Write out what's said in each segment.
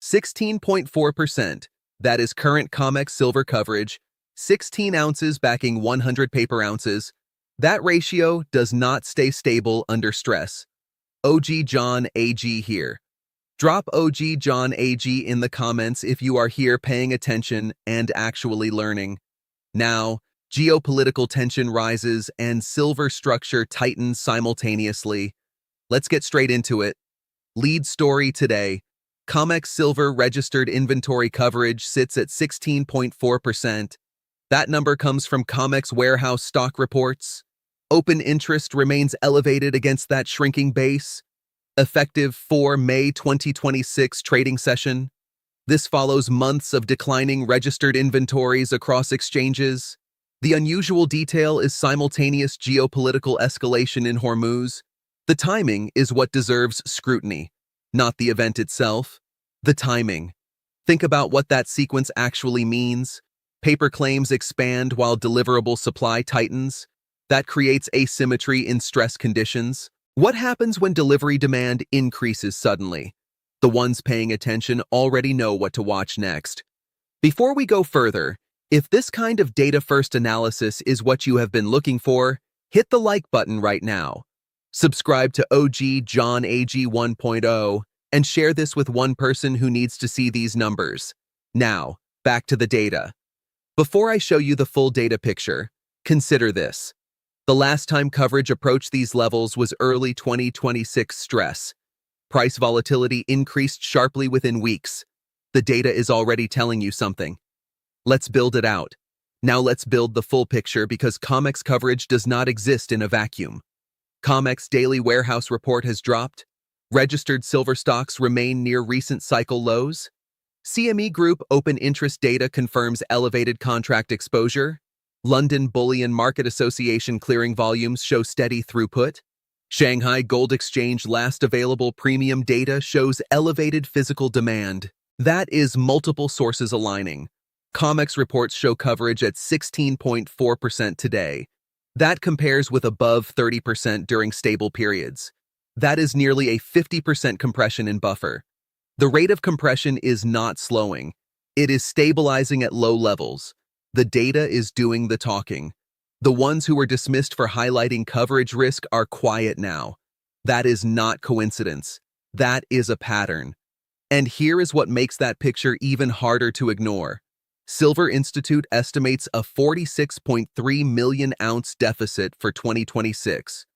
16.4%. That is current COMEX silver coverage, 16 ounces backing 100 paper ounces. That ratio does not stay stable under stress. OG John AG here. Drop OG John AG in the comments if you are here paying attention and actually learning. Now, geopolitical tension rises and silver structure tightens simultaneously. Let's get straight into it. Lead story today. COMEX silver registered inventory coverage sits at 16.4%. That number comes from COMEX warehouse stock reports. Open interest remains elevated against that shrinking base. Effective for May 2026 trading session. This follows months of declining registered inventories across exchanges. The unusual detail is simultaneous geopolitical escalation in Hormuz. The timing is what deserves scrutiny, not the event itself. The timing. Think about what that sequence actually means. Paper claims expand while deliverable supply tightens. That creates asymmetry in stress conditions. What happens when delivery demand increases suddenly? The ones paying attention already know what to watch next. Before we go further, if this kind of data-first analysis is what you have been looking for, hit the like button right now. Subscribe to OG John AG 1.0 and share this with one person who needs to see these numbers. Now, back to the data. Before I show you the full data picture, consider this. The last time coverage approached these levels was early 2026 stress. Price volatility increased sharply within weeks. The data is already telling you something. Let's build it out. Now let's build the full picture because COMEX coverage does not exist in a vacuum. COMEX daily warehouse report has dropped. Registered silver stocks remain near recent cycle lows. CME Group open interest data confirms elevated contract exposure. London Bullion Market Association clearing volumes show steady throughput. Shanghai Gold Exchange last available premium data shows elevated physical demand. That is multiple sources aligning. COMEX reports show coverage at 16.4% today. That compares with above 30% during stable periods. That is nearly a 50% compression in buffer. The rate of compression is not slowing. It is stabilizing at low levels. The data is doing the talking. The ones who were dismissed for highlighting coverage risk are quiet now. That is not coincidence. That is a pattern. And here is what makes that picture even harder to ignore. Silver Institute estimates a 46.3 million ounce deficit for 2026.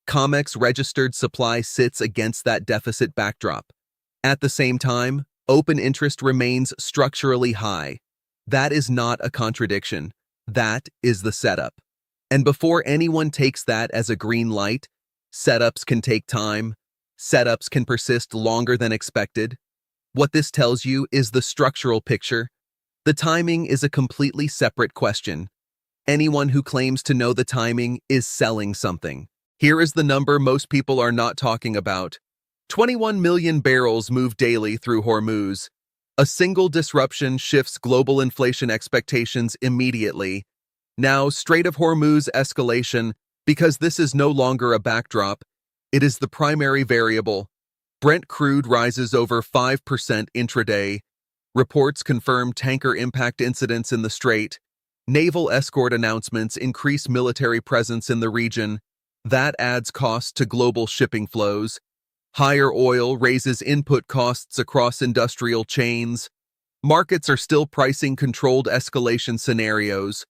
COMEX registered supply sits against that deficit backdrop. At the same time, open interest remains structurally high. That is not a contradiction. That is the setup. And before anyone takes that as a green light, setups can take time. Setups can persist longer than expected. What this tells you is the structural picture. The timing is a completely separate question. Anyone who claims to know the timing is selling something. Here is the number most people are not talking about. 21 million barrels move daily through Hormuz. A single disruption shifts global inflation expectations immediately. Now, Strait of Hormuz escalation, because this is no longer a backdrop, it is the primary variable. Brent crude rises over 5% intraday. Reports confirm tanker impact incidents in the strait. Naval escort announcements increase military presence in the region. That adds costs to global shipping flows. Higher oil raises input costs across industrial chains. Markets are still pricing controlled escalation scenarios.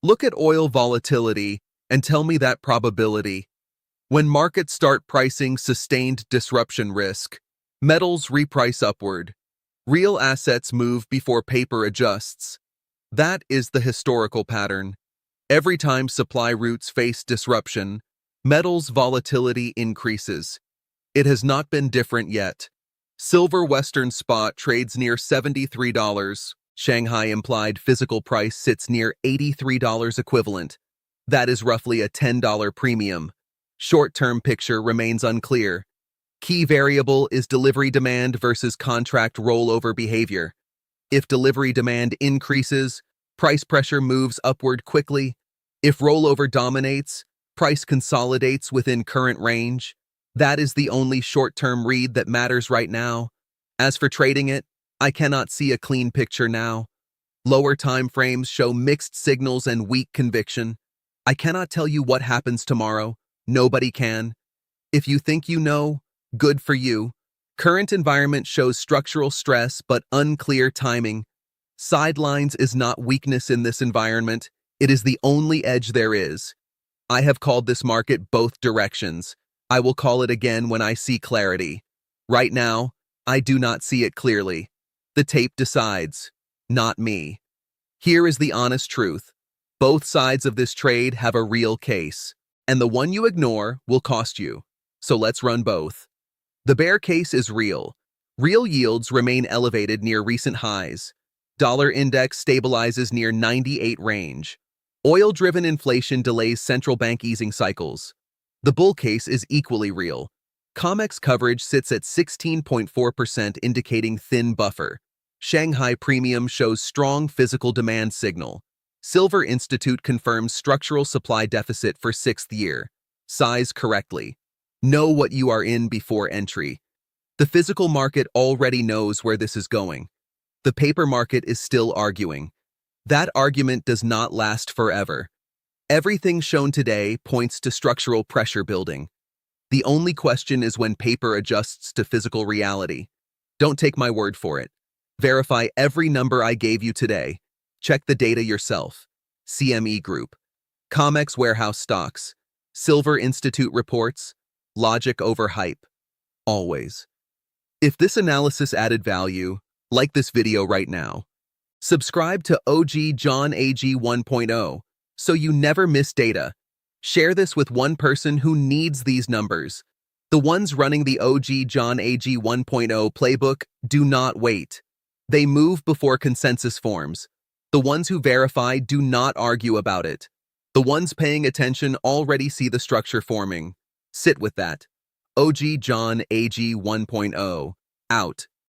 Look at oil volatility and tell me that probability. When markets start pricing sustained disruption risk, metals reprice upward. Real assets move before paper adjusts. That is the historical pattern. Every time supply routes face disruption, metals volatility increases. It has not been different yet. Silver Western spot trades near $73. Shanghai implied physical price sits near $83 equivalent. That is roughly a $10 premium. Short-term picture remains unclear. Key variable is delivery demand versus contract rollover behavior. If delivery demand increases, price pressure moves upward quickly. If rollover dominates, price consolidates within current range. That is the only short-term read that matters right now. As for trading it, I cannot see a clean picture now. Lower time frames show mixed signals and weak conviction. I cannot tell you what happens tomorrow. Nobody can. If you think you know, good for you. Current environment shows structural stress but unclear timing. Sidelines is not weakness in this environment. It is the only edge there is. I have called this market both directions. I will call it again when I see clarity. Right now, I do not see it clearly. The tape decides, not me. Here is the honest truth. Both sides of this trade have a real case, and the one you ignore will cost you. So let's run both. The bear case is real. Real yields remain elevated near recent highs. Dollar index stabilizes near 98 range. Oil-driven inflation delays central bank easing cycles. The bull case is equally real. COMEX coverage sits at 16.4%, indicating thin buffer. Shanghai premium shows strong physical demand signal. Silver Institute confirms structural supply deficit for 6th year. Size correctly. Know what you are in before entry. The physical market already knows where this is going. The paper market is still arguing. That argument does not last forever. Everything shown today points to structural pressure building. The only question is when paper adjusts to physical reality. Don't take my word for it. Verify every number I gave you today. Check the data yourself. CME Group, COMEX warehouse stocks, Silver Institute reports, logic over hype. Always. If this analysis added value, like this video right now. Subscribe to OG John AG 1.0 so you never miss data. Share this with one person who needs these numbers. The ones running the OG John AG 1.0 playbook do not wait. They move before consensus forms. The ones who verify do not argue about it. The ones paying attention already see the structure forming. Sit with that. OG John AG 1.0. Out.